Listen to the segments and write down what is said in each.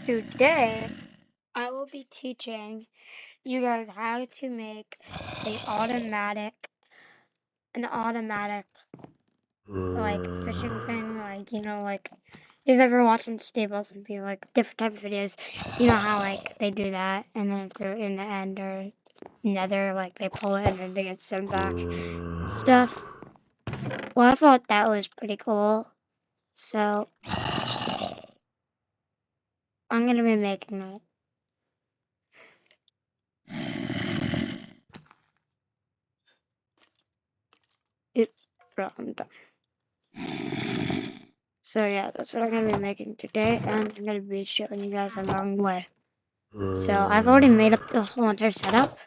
Today, I will be teaching you guys how to make an automatic like fishing thing. Like like if you've ever watched Stables and be like different type of videos, you know how like they do that, and then if they're in the end or nether, like they pull it and then they get sent back and stuff. Well, I thought that was pretty cool, so I'm gonna be making it. Bro, I'm done. So yeah, that's what I'm gonna be making today, and I'm gonna be showing you guys along the way. So I've already made up the whole entire setup,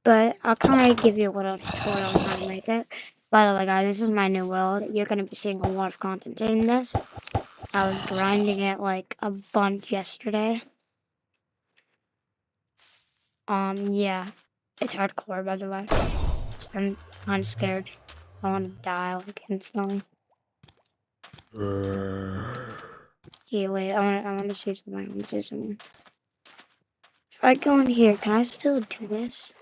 but I'll kind of give you a little tutorial on how to make it. By the way, guys, this is my new world. You're gonna be seeing a lot of content in this. I was grinding it like a bunch yesterday. Yeah, it's hardcore, by the way. So I'm kind of scared. I want to die like instantly. Okay, wait, I want to say something. If I go in here, can I still do this?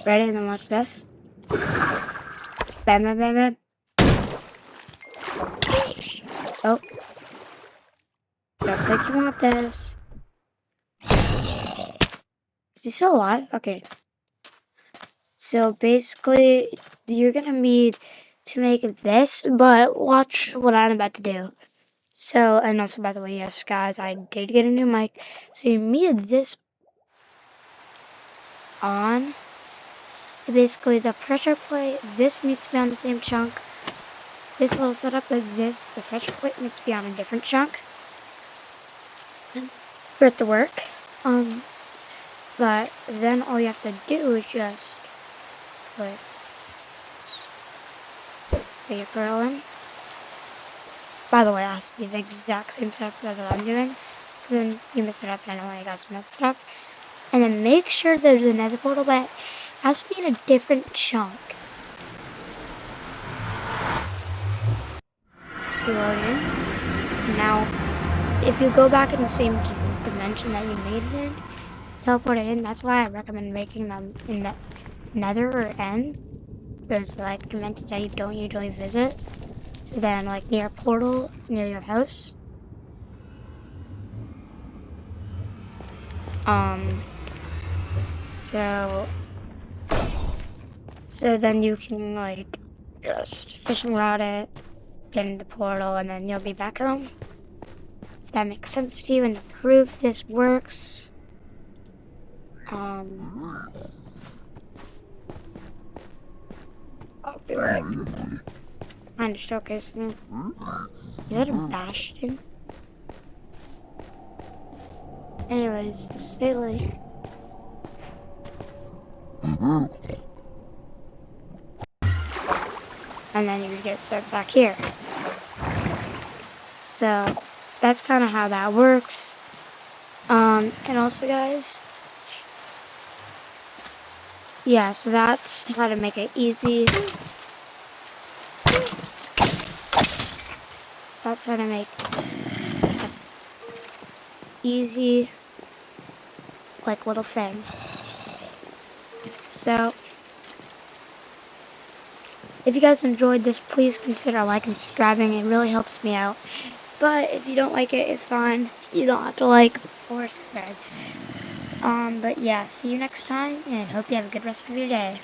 Ready? Then watch this. Bam, bam, bam, bam. Oh. Don't think you want this. Is he still alive? Okay. So basically, you're gonna need to make this, but watch what I'm about to do. So, and also, by the way, yes, guys, I did get a new mic. So you need this on. Basically, the pressure plate, this needs to be on the same chunk. This will set up like this. The pressure plate needs to be on a different chunk for it to work. But then all you have to do is just put your girl in. By the way, it has to be the exact same setup as what I'm doing. Because then you mess it up and I don't want you guys to mess it up. And then make sure there's another portal, but it has to be in a different chunk. You load in. Now, if you go back in the same dimension that you made it in, teleport it in. That's why I recommend making them in the nether or end. There's like dimensions that you don't usually visit. So then like near a portal near your house. So then you can like just fishing rod it, get in the portal, and then you'll be back home. If that makes sense to you, and to prove this works, I'll be like kind of showcasing it. Is that a bastion? Anyways, cilck. And then you get started back here. So that's kind of how that works. And also, guys, yeah, so that's how to make it easy. That's how to make an easy, like, little thing. So if you guys enjoyed this, please consider liking and subscribing. It really helps me out. But if you don't like it, it's fine. You don't have to like or subscribe. But yeah, see you next time, and hope you have a good rest of your day.